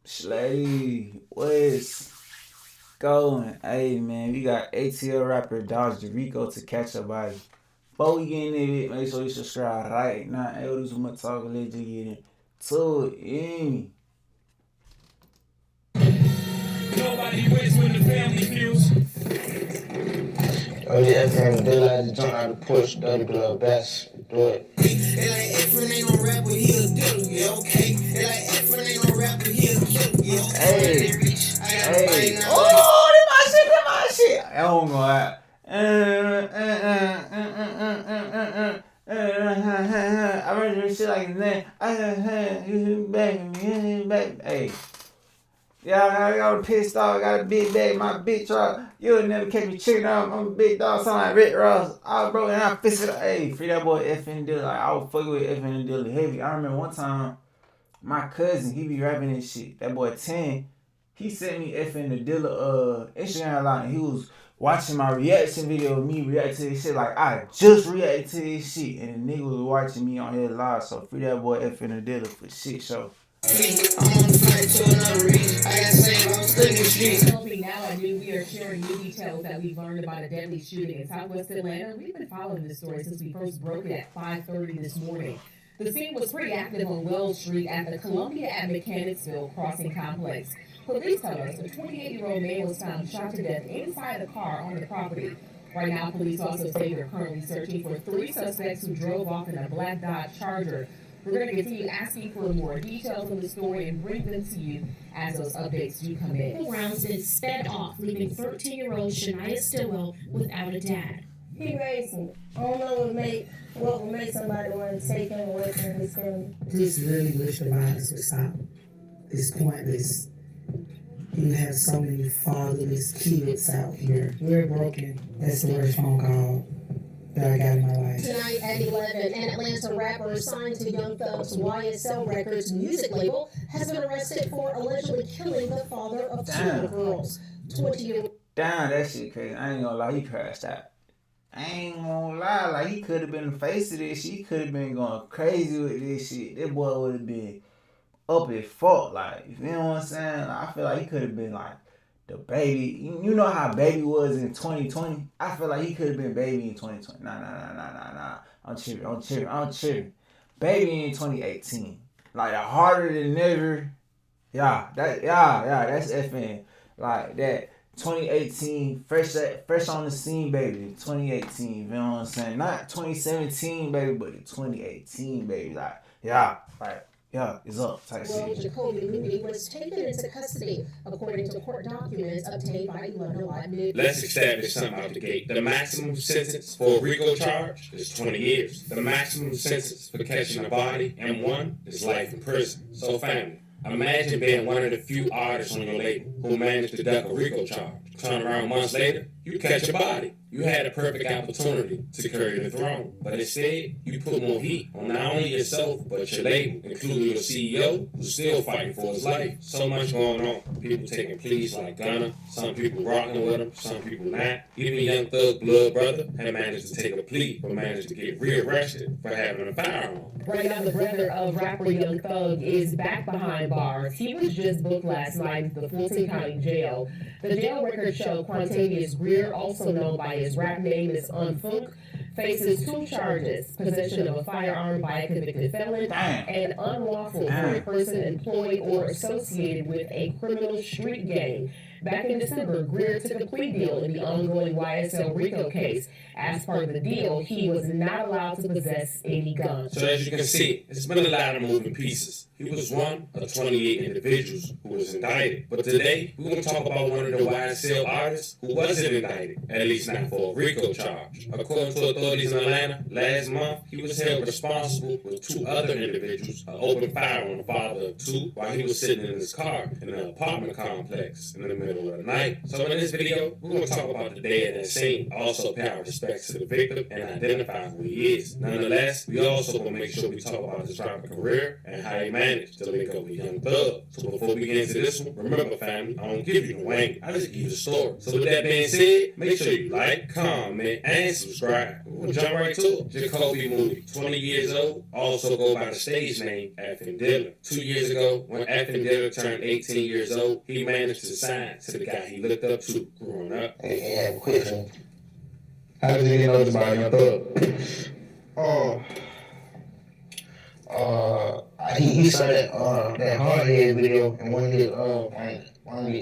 Slay, what's going? Hey man, we got ATL rapper Dodge R.I.C.O to catch a body. Before we get in it, make sure you subscribe right now. Hey, what is my talk? Let's just get into it. Nobody wins when the family feels. Oh yeah, FM, they like to jump out the push, dirty glove, best, do it. They like Efren ain't no rapper, he a dealer, yeah, okay. They like Efren ain't no rapper, he a killer, yeah, okay. Hey, I got a bite hey, now. oh, that my shit, that my shit. I don't know how. I read this shit like that. Hey, yeah, I got pissed off. I got a big bag, my bitch truck. You'll never catch me chicken out. I'm a big dog, sound like Rick Ross. I was broke and I fisted up. Hey, free that boy FN Dilla. Like, I was fucking with FN Dilla heavy. I remember one time, my cousin, he be rapping this shit. That boy 10, he sent me FN Dilla Instagram line. He was watching my reaction video of me react to this shit. Like, I just reacted to this shit. And the nigga was watching me on his live. So free that boy FN Dilla for shit show. I'm on the flight to another region. I got saved, I'm stuck in the streets. Helping now, I knew we are sharing new details that we've learned about a deadly shooting in Southwest Atlanta. We've been following this story since we first broke it at 5:30 this morning. The scene was pretty active on Wells Street at the Columbia at Mechanicsville crossing complex. Police tell us a 28-year-old man was found shot to death inside the car on the property. Right now, police also say they're currently searching for 3 suspects who drove off in a black Dodge Charger. We're going to continue asking for more details on the story and bring them to you as those updates do come in. Rounds then sped off, leaving 13-year-old Shania Stillwell without a dad. He raised me. I don't know what would make somebody want to take him away from his family. Just really wish the violence would stop. It's pointless. You have so many fatherless kids out here. We're broken. That's the worst phone call that I got in my life. Tonight at 11, an Atlanta rapper signed to Young Thug's YSL Records music label has been arrested for allegedly killing the father of 2 little girls. 20-year-old. Damn, that shit crazy. I ain't gonna lie, he crashed out. I ain't gonna lie, like he could have been the face of this shit. He could have been going crazy with this shit. That boy would have been up at fault. Like, you know what I'm saying? Like, I feel like he could have been like the baby. You know how baby was in 2020? I feel like he could have been baby in 2020. Nah. I'm tripping. Baby in 2018. Like the harder than ever. That's FN. Like that 2018, fresh on the scene, baby. 2018, you know what I'm saying? Not 2017, baby, but 2018, baby. Like, it's up type shit. Jacoby Moody was taken into custody, according to court documents obtained by 11 Live News. Let's establish something out the gate. The maximum sentence for a RICO charge is 20 years. The maximum sentence for catching a body, M1, is life in prison. So family, imagine being one of the few artists on your label who managed to duck a RICO charge. Turn around months later, you catch a body. You had a perfect opportunity to carry the throne, but instead, you put more heat on not only yourself, but your label, including your CEO, who's still fighting for his life. So much going on. People taking pleas like Gunna, some people rocking with him, some people not. Even Young Thug blood brother had managed to take a plea, but managed to get rearrested for having a firearm. Right now, the brother of rapper Young Thug is back behind bars. He was just booked last night at the Fulton County Jail. The jail records show Quantavious Greer, also known by his rap name as Unfunk, faces 2 charges: possession of a firearm by a convicted felon and unlawful for a person employed or associated with a criminal street gang. Back in December, Greer took a plea deal in the ongoing YSL RICO case. As part of the deal, he was not allowed to possess any guns. So as you can see, it's been a lot of moving pieces. He was one of 28 individuals who was indicted. But today, we're going to talk about one of the YSL artists who wasn't indicted, at least not for a RICO charge. According to authorities in Atlanta, last month, he was held responsible with 2 other individuals, opened fire on the father of 2 while he was sitting in his car in an apartment complex in the middle of the night. So in this video, we're going to talk about the day at that scene, also pay our respects to the victim and identify who he is. Nonetheless, we also going to make sure we talk about his dropping career and how he managed to link up with Young Thug. So before we get into this one, remember family, I don't give you no angle, I just give you the story. So with that being said, make sure you like, comment, and subscribe. We'll jump right to it. Jacoby Moody, 20 years old, also go by the stage name Effin Diller. 2 years ago, when Effin Diller turned 18 years old, he managed to sign to the guy he looked up to growing up. Hey, I have a question. How did you get noticed by Young Thug? He saw that Hardhead video and one of the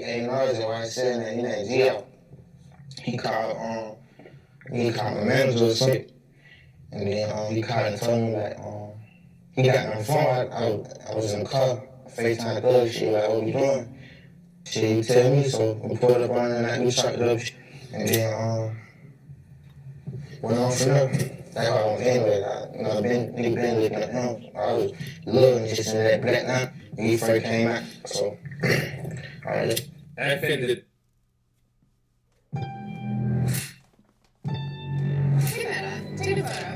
A&Rs that was saying that in that jail. He called my manager or something, and then he called and told me like he got me on the phone. I was in the car, FaceTime Thug. She like, what you doing? She tell me, so we pulled up on it and we chopped it up, and then went on from there. That's why I went anyway. Been looking at him. I was loving just in that black night when he first came out. So, alright. Offended. Hey, Meta, take a photo.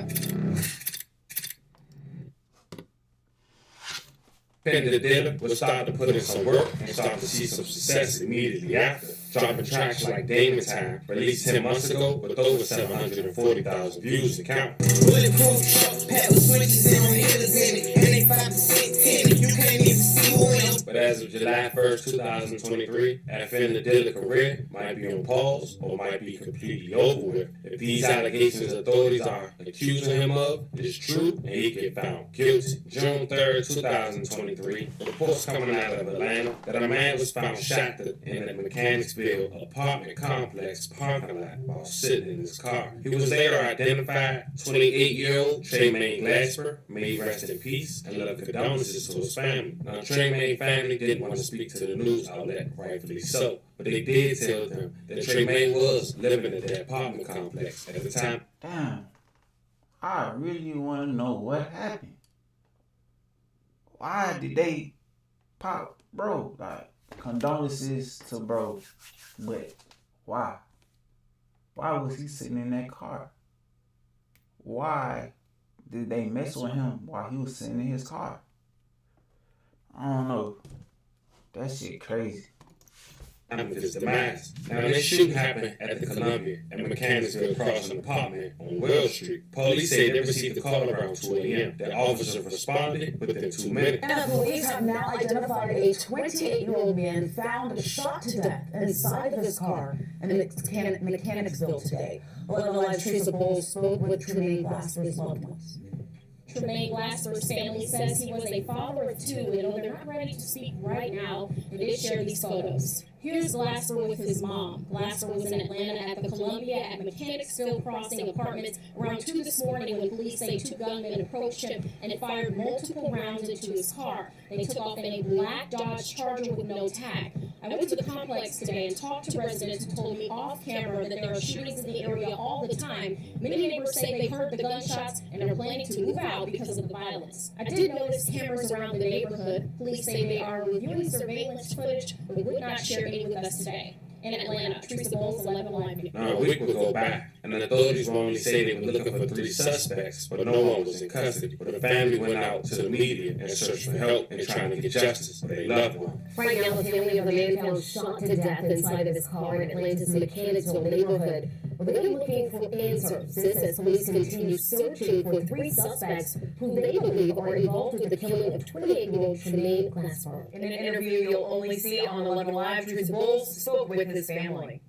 Offended Diller was starting to put in some work and started to see some success immediately after. Dropping tracks like Damon Time, released 10 months ago, with over 740,000 views to count. Bulletproof truck, pack with switches and on hitters in it. And they 5% tinted, you can't even see who else. But as of July 1st, 2023, Offended Diller career might be on pause or might be completely over with. If these allegations authorities are accusing him of is true and he get found guilty. June 3rd, 2023, reports coming out of Atlanta that a man was found shot in a Mechanicsville apartment complex parking lot while sitting in his car. He was later identified 28-year-old Tremaine Glasper, may rest in peace, and left condolences to his family. Now, Tremaine family didn't want to speak to the news outlet, rightfully so, but they did tell them that Tremaine was living in the apartment complex at the time. Damn, I really want to know what happened. Why did they pop bro? Like, condolences to bro, but why? Why was he sitting in that car? Why did they mess with him while he was sitting in his car? I don't know. That shit crazy. With his demise. Now, this shooting happened at the Columbia and Mechanicsville Crossing apartment on Wells Street. Police say they received a call around 2 a.m. that officers responded within 2 minutes. And police have now identified a 28-year-old man found shot to death inside of his car in Mechanicsville today. 11 Live Teresa Bowles spoke with Tremaine Glasper's loved ones. Tremaine Glasper's family says he was a father of two, and though they're not ready to speak right now, they did share these photos. Here's Glasper with his mom. Glasper was in Atlanta at the Columbia at Mechanicsville Crossing Apartments around 2 this morning when police say two gunmen approached him and fired multiple rounds into his car. They took off in a black Dodge Charger with no tag. I went to the complex today and talked to residents who told me off camera that there are shootings in the area all the time. Many neighbors say they heard the gunshots and are planning to move out because of the violence. I did notice cameras around the neighborhood. Police say they are reviewing surveillance footage but would not share any with us today. In Atlanta, Teresa Bowles, 11 Live. Now, a week would go by, and the authorities wrongly say they were looking for 3 suspects, but no one was in custody. But the family went out to the media and searched for help and trying to get justice for their loved one. Right now, the family of the man found shot to death inside of his car in Atlanta's Mechanicsville neighborhood. They're looking for answers as police continue searching for 3 suspects who they believe are involved with the killing of 28-year-old Tremaine Glasper. In an interview you'll only see on 11 Live, Teresa Bowles spoke with his family.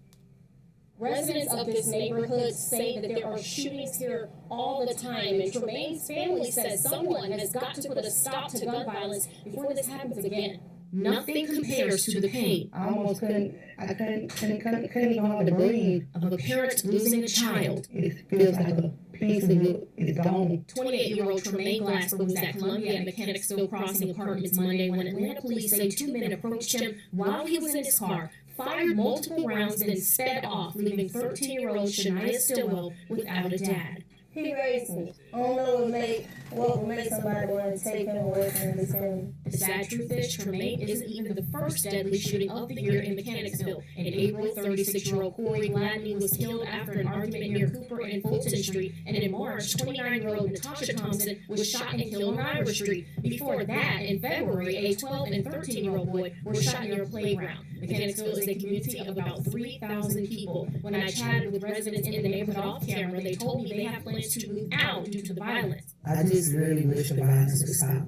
Residents of this neighborhood say that there are shootings here all the time, and Tremaine's family says someone has got to put a stop to gun violence before this happens again. Nothing compares to the pain I almost couldn't even hardly breathe. of a parent losing a child. It feels like a piece of you is gone. 28-year-old Tremaine Glasper was at Columbia at Mechanicsville Crossing Apartments Monday when Atlanta police say 2 men approached him while he was in his car, fired multiple rounds, then sped off, leaving 13-year-old Shania Stillwell without a dad. He raised me. I don't know what would make somebody want to take him away from his family. The sad truth is, Tremaine isn't even the first deadly shooting of the year in Mechanicsville. In April, 36-year-old Corey Gladney was killed after an argument near Cooper and Fulton Street, and in March, 29-year-old Natasha Thompson was shot and killed on Irish Street. Before that, in February, a 12 and 13-year-old boy were shot near a playground. Mechanicsville is a community of about 3,000 people. When I chatted with residents in the neighborhood off camera, they told me they have plans to move out due to the violence. I just really wish the violence would stop.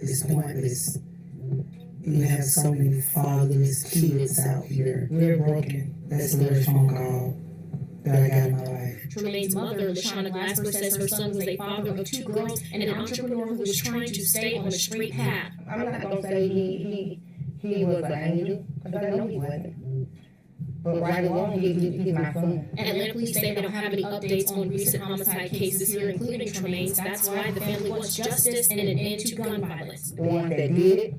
It's pointless. You have so many fatherless kids out here. We're broken. That's the worst phone call that I got in my life. Tremaine's mother, LaShawna Glasper, says her son was a father of 2 girls and an entrepreneur who was trying to stay on a straight path. I'm not gonna say he was an angel, because I know he wasn't. But right along, he's my son. And Atlanta police say they don't have any updates on recent homicide cases here, including Tremaine's. That's why the family wants justice and an end to gun violence. The ones that did it,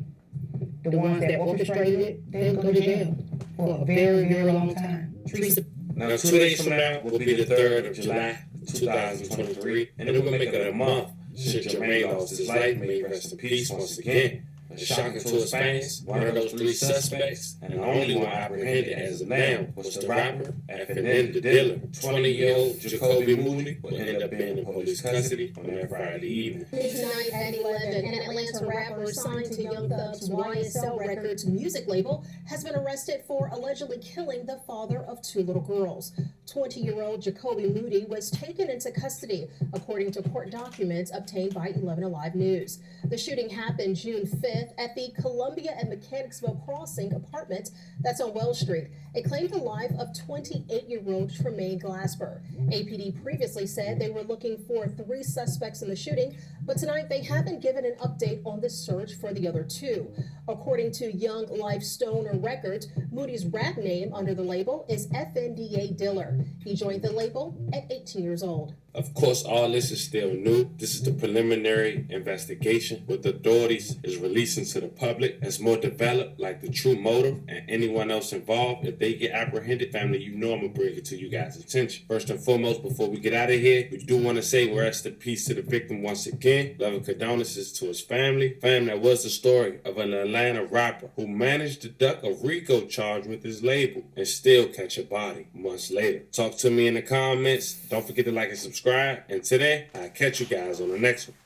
the ones that orchestrated it, they'll go to jail for a very, very long time. Teresa. Now, 2 days from now will be the 3rd of July, 2023, and it will make it a month since Jermaine lost his life. May he rest in peace once again. A shocking to his fans, one of those 3 suspects, and the only one apprehended as of now, was the rapper, FNN the dealer. 20-year-old Jacoby Moody will end up being in police custody on that Friday evening. Tonight at 11, an Atlanta rapper signed to Young Thug's YSL Records music label has been arrested for allegedly killing the father of 2 little girls. 20-year-old Jacoby Moody was taken into custody, according to court documents obtained by 11 Alive News. The shooting happened June 5th at the Columbia and Mechanicsville Crossing apartment that's on Wells Street. It claimed the life of 28-year-old Tremaine Glasper. APD previously said they were looking for 3 suspects in the shooting, but tonight they haven't given an update on the search for the other 2. According to Young Life Stoner Records, Moody's rap name under the label is FNDA Diller. He joined the label at 18 years old. Of course, all this is still new. This is the preliminary investigation. What the authorities is releasing to the public as more developed, like the true motive and anyone else involved. If they get apprehended, family, you know I'm going to bring it to you guys' attention. First and foremost, before we get out of here, we do want to say rest in peace to the victim once again. Love and condolences to his family. That was the story of an Atlanta rapper who managed to duck a RICO charge with his label and still catch a body months later. Talk to me in the comments. Don't forget to like and subscribe. And today, I'll catch you guys on the next one.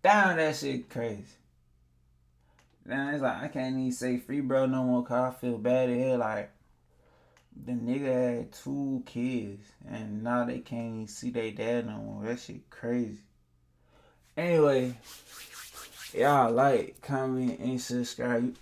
Damn, that shit crazy. Now it's like I can't even say free bro no more cause I feel bad at hell. Like the nigga had 2 kids and now they can't even see their dad no more. That shit crazy. Anyway, y'all like, comment, and subscribe.